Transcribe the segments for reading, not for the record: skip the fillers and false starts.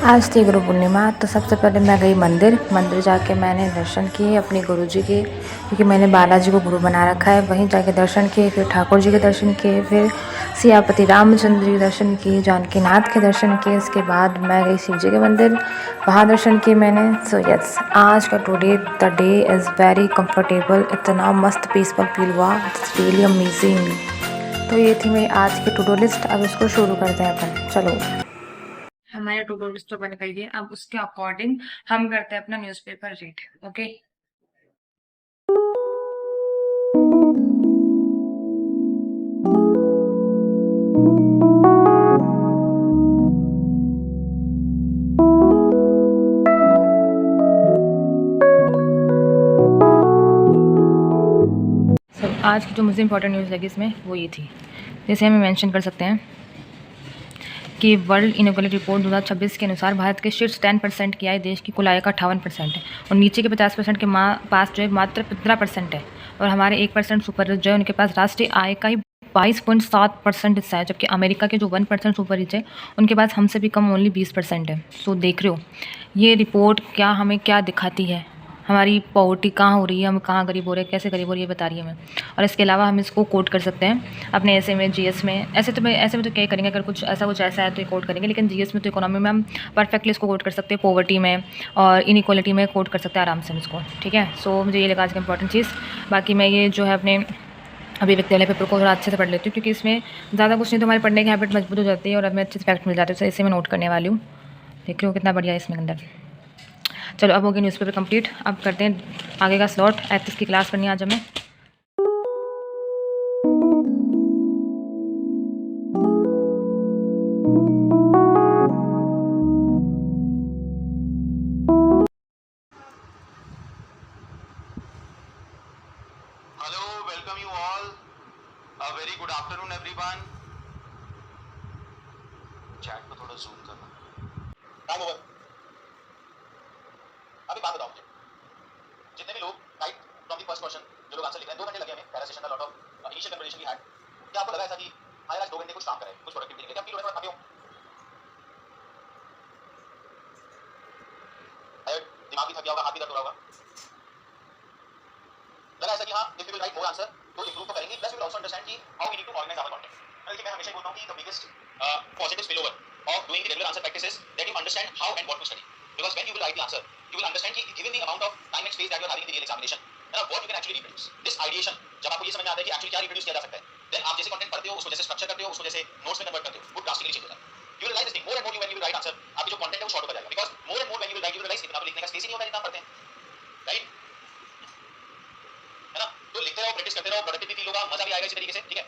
आज थी गुरु पूर्णिमा, तो सबसे पहले मैं गई मंदिर जाके मैंने दर्शन किए अपने गुरुजी के, क्योंकि मैंने बालाजी को गुरु बना रखा है। वहीं जाके दर्शन किए, फिर ठाकुर जी के दर्शन किए, फिर सियापति रामचंद्र जी के दर्शन किए, जानकी नाथ के दर्शन किए। इसके बाद मैं गई शिव जी के मंदिर, वहाँ दर्शन किए मैंने। सो यस, आज का today the day is very comfortable, इतना मस्त पीसफुल फील हुआ, इट्स रियली अमेजिंग। तो ये थी मेरी आज की टू डू लिस्ट। अब इसको शुरू करते हैं अपन, चलो। हमारे टू डू लिस्ट तो बन गई है, अब उसके अकॉर्डिंग हम करते हैं अपना न्यूज़पेपर रीड। ओके, सब आज की जो मुझे इंपॉर्टेंट न्यूज़ लगी इसमें वो ये थी। जैसे हम मेंशन कर सकते हैं कि वर्ल्ड इनइक्वालिटी रिपोर्ट 2026 के अनुसार भारत के शीर्ष 10% की आय देश की कुल आय का 58% है, और नीचे के 50% के पास जो है मात्र 15% है, और हमारे 1% सुपर रिच जो है उनके पास राष्ट्रीय आय का ही 22.7% हिस्सा है, जबकि अमेरिका के जो 1% सुपर रिच है उनके पास हमसे भी कम ओनली 20% है। सो देख रहे हो ये रिपोर्ट क्या हमें क्या दिखाती है, हमारी पॉवर्टी कहाँ हो रही है, हम कहाँ गरीब हो रहे हैं, कैसे गरीब हो रही है, ये बता रही है हमें। और इसके अलावा हम इसको कोट कर सकते हैं अपने ऐसे में जीएस में। ऐसे में तो क्या करेंगे, अगर कुछ ऐसा है तो ये कोट करेंगे, लेकिन जीएस में तो इकोनॉमी में हम परफेक्टली इसको कोट कर सकते हैं, पॉवर्टी में और इनइक्वालिटी में कोट कर सकते हैं आराम से हम इसको। ठीक है, सो मुझे ये लगा आज का इंपॉर्टेंट चीज़। बाकी मैं ये जो है अपने अभिव्यक्ति वाले पेपर को थोड़ा अच्छे से पढ़ लेती हूँ, क्योंकि इसमें ज़्यादा कुछ नहीं तो हमारी पढ़ने की हैबिट मजबूत हो जाती है और हमें अच्छे से फैक्ट मिल जाते हैं। तो इसे मैं नोट करने वाली हूँ, देख रही हूँ कितना बढ़िया है इसमें अंदर। चलो अब हो गया न्यूज़पेपर कंप्लीट, अब करते हैं आगे का स्लॉट। एथिक्स की क्लास करनी है आज हमें। Hello, welcome you all. A very good afternoon, everyone. Chat को थोड़ा जूम करना। Time over. अभी बात बताओ मुझे, जितने भी लोग right from the first question जो लोग आंसर लिख रहे हैं, 2 घंटे लगे हमें, पहला सेशन था, lot of initial conversation we had. क्या आपको लगा ऐसा कि हाँ यार आज 2 घंटे कुछ काम करें, कुछ प्रोडक्टिविटी निकले, क्या फील हो रहा है, थोड़ा थके हो? टायर्ड, दिमाग भी थक गया होगा, हाथ भी दर्द हो रहा होगा। लगा ऐसा कि हाँ if you will write more answer तो इंप्रूव तो करेंगे, plus we will also understand कि how we need to organise our content. देखिए मैं हमेशा बोलता हूं कि the biggest positive spill over of doing the regular answer practice is that you understand how and what to study, because when you will write the answer you will understand कि given the amount of time and space that you are having in the real examination ना, what you can actually reproduce this ideation. जब आपको ये समझ में आता है कि एक्चुअली क्या रिप्रोड्यूस किया जा सकता है, देन आप जैसे कंटेंट पढ़ते हो उसको जैसे स्ट्रक्चर करते हो उसको जैसे नोट्स में कन्वर्ट करते हो, वो ड्रास्टिकली चेंज हो जाता है। You will realise this thing more and more when you will write answer, आपकी जो कंटेंट है वो शॉर्ट होता जाएगा, because more and more when you will write you will realise इतना तो लिखने का स्पेस ही नहीं होता जितना पढ़ते हैं, राइट? है ना, तो लिखते रहो, प्रैक्टिस करते रहो, प्रोडक्टिव भी फील होगा, मजा भी आएगा इसी तरीके से। ठीक है,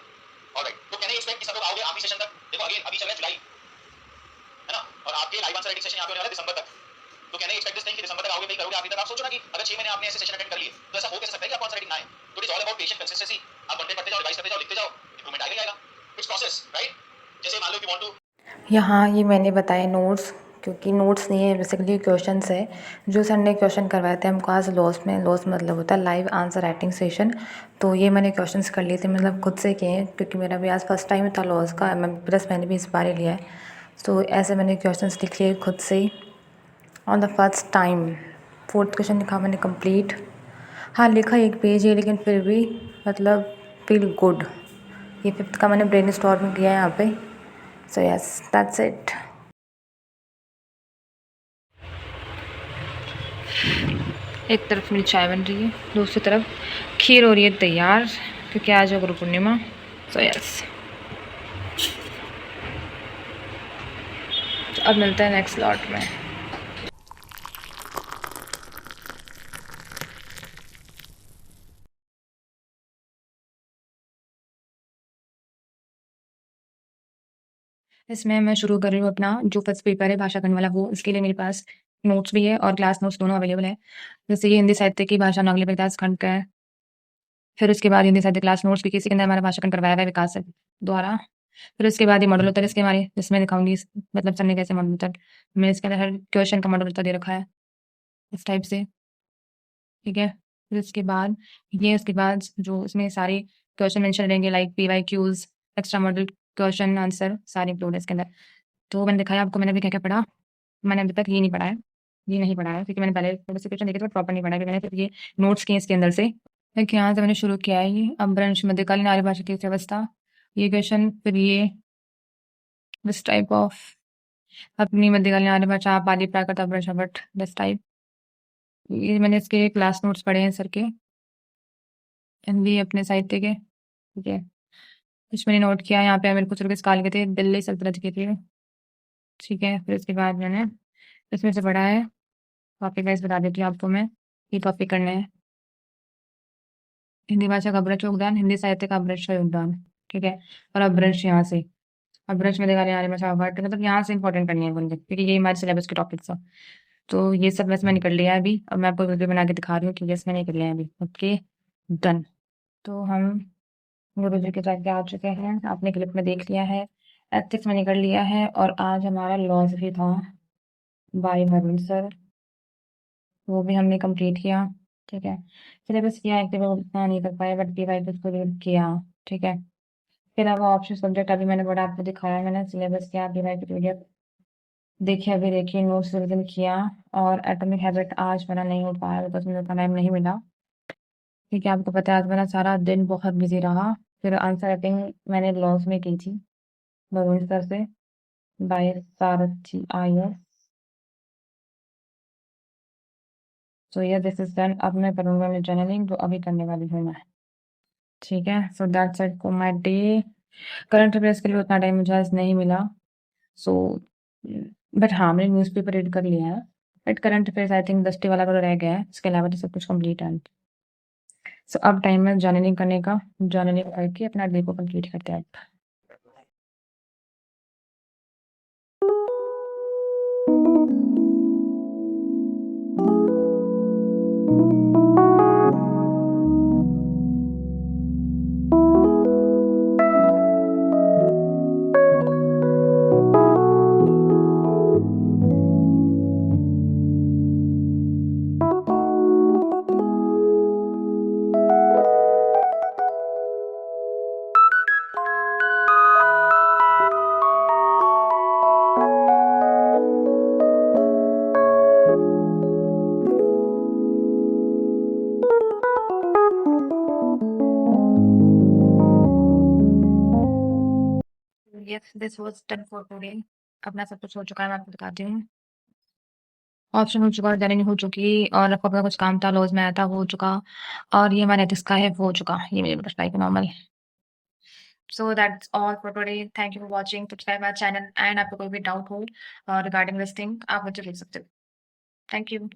ऑलराइट। तो कैन आई एक्सपेक्ट कि सब लोग आओगे आखिरी सेशन तक? देखो अगेन अभी चल रहा है जुलाई, है ना, और आपके लाइव आंसर राइटिंग सेशन यहाँ पे होने वाला है दिसंबर तक। तो can I expect this thing कि दिसंबर तक आओगे, नहीं करोगे आखिरी तक? आप सोचो ना कि अगर 6 महीने आपने ऐसे सेशन अटेंड कर लिए तो ऐसा हो कैसे सकता है कि आपको आंसर राइटिंग ना आए? तो it is all about patience, consistency. आप कंटेंट पढ़ते जाओ, रिवाइज करते जाओ, लिखते जाओ, इंप्रूवमेंट आएगा ही आएगा। It's process, right? जैसे मान लो कि वांट टू, यहाँ ये मैंने बताए नोट्स, क्योंकि नोट्स नहीं है बेसिकली क्वेश्चंस है जो सर ने क्वेश्चन करवाए थे हमको आज लॉस में। लॉस मतलब होता है लाइव आंसर राइटिंग सेशन। तो ये मैंने क्वेश्चंस कर लिए थे, मतलब खुद से किए हैं, क्योंकि मेरा भी आज फर्स्ट टाइम था लॉस का, प्लस मैंने भी इस बार ही लिया है। सो ऐसे मैंने क्वेश्चंस लिख लिए खुद से ही on the first time. 4th question लिखा मैंने कंप्लीट। हाँ लिखा 1 पेज है, लेकिन फिर भी मतलब फील गुड। ये 5th का मैंने ब्रेन स्टॉर्मिंग किया है यहाँ पे। So yes that's it. एक तरफ मेरी चाय बन रही है, दूसरी तरफ खीर हो रही है तैयार, क्योंकि आज है गुरु पूर्णिमा। सो यस, अब मिलते हैं नेक्स्ट स्लॉट में। इसमें मैं शुरू कर रही हूँ अपना जो फर्स्ट पेपर है भाषा खंड वाला, वो इसके लिए मेरे पास नोट्स भी है और क्लास नोट्स दोनों अवेलेबल है। जैसे ये हिंदी साहित्य की भाषा नौगली विकास खंड का है, फिर उसके बाद हिंदी साहित्य क्लास नोट्स भी किसी के अंदर हमारा भाषा खंड करवाया हुआ है विकास सर द्वारा। फिर उसके बाद ये मॉडल उत्तर इसके हमारे, जिसमें दिखाऊंगी मतलब सर ने कैसे मॉडल उत्तर, मैं इसके अंदर हर क्वेश्चन का मॉडल उत्तर दे रखा है इस टाइप से। ठीक है, फिर उसके बाद जो इसमें सारे क्वेश्चन मेंशन रहेंगे like PYQs, extra model question answer सारे इंक्लूड है इसके अंदर। तो मैंने दिखाया आपको मैंने अभी क्या-क्या पढ़ा। मैंने अभी तक ये नहीं पढ़ा है, ये नहीं पढ़ा है क्योंकि मैंने पहले नोटिफिकेशन देखे थे बट प्रॉपर नहीं पढ़ा है क्योंकि मैंने सिर्फ ये नोट्स किए इसके अंदर से। एक यहाँ से मैंने शुरू किया है ये अपभ्रंश मध्यकालीन आर्य भाषा की अवस्था, ये क्वेश्चन, फिर ये दिस टाइप ऑफ अपनी मध्यकालीन आर्य भाषा, पाली प्राकृत अपभ्रंश बट दिस टाइप। ये मैंने इसके क्लास नोट्स पढ़े हैं सर के, हिंदी अपने साहित्य के, ठीक है। कुछ मैंने नोट किया यहाँ पे मेरे को सिर्फ काल के थे, दिल्ली सल्तनत के थे, ठीक है। फिर उसके बाद मैंने इसमें से पढ़ा है, टॉपिक वाइज बता देती हूँ आपको मैं, ये टॉपिक करने हैं। हिंदी भाषा का अपभ्रंश योगदान, हिंदी साहित्य का अपभ्रंश योगदान, ठीक है। और अपभ्रंश यहाँ से, अपभ्रंश में देखा आर्य भाषा वर्ड, मतलब यहाँ से इंपॉर्टेंट करनी है बोलते क्योंकि ये हमारे सिलेबस के टॉपिक्स हैं। तो ये सब वैसे मैंने कर लिया है अभी, और मैं आपको वीडियो बना के दिखा रही हूँ कि यस मैंने कर लिया है अभी। Okay done. तो हम गुरु जी के जाके आ चुके हैं, आपने क्लिप में देख लिया है। एथिक्स मैंने कर लिया है, और आज हमारा लॉज भी था बाय वरुण सर, वो भी हमने कंप्लीट किया, ठीक है। सिलेबस किया है कि वो उतना नहीं कर पाए बट डिवाइड उसको रीड किया, ठीक है। फिर अब ऑप्शन सब्जेक्ट अभी मैंने बड़ा आपको दिखाया, मैंने सिलेबस किया, डिवाइड पीडीएफ देखिए, अभी देखिए, नोट्स रिविजन किया। और एटॉमिक हैबिट आज मेरा नहीं हो पाया बिकॉज मुझे उतना टाइम नहीं मिला, क्योंकि आपको पता है आज मेरा सारा दिन बहुत बिजी रहा। फिर आंसर राइटिंग मैंने लॉस में की थी वरुण सर से, बाय सारथी IS। सो ये दिस इज डन। अब मैं करूंगा मैं जर्नलिंग, जो अभी करने वाली हूँ मैं, ठीक है। So that's it for my day. Current affairs के लिए उतना टाइम मुझे आज नहीं मिला, सो बट हाँ मैंने न्यूज़पेपर रीड कर लिया है। But current affairs I think 10 वाला तो रह गया है, इसके अलावा तो सब कुछ कंप्लीट है। सो अब टाइम है जर्नलिंग करने का, जर्नलिंग करके अपना डे को कंप्लीट करते हैं। Yes this was done for today. अपना सब कुछ हो चुका है, मैं आपको बताती हूँ। ऑप्शन हो चुका, जर्नी हो चुकी, और आपको अपना कुछ काम था लॉज में आया था, वो हो चुका। और ये हमारा एथिक्स का है, वो हो चुका। ये मेरे बटरफ्लाई का normal. So that's all for today. Thank you for watching, subscribe my channel, and आपको कोई भी डाउट हो रिगार्डिंग दिस थिंग आप मुझे पूछ सकते हो। Thank you.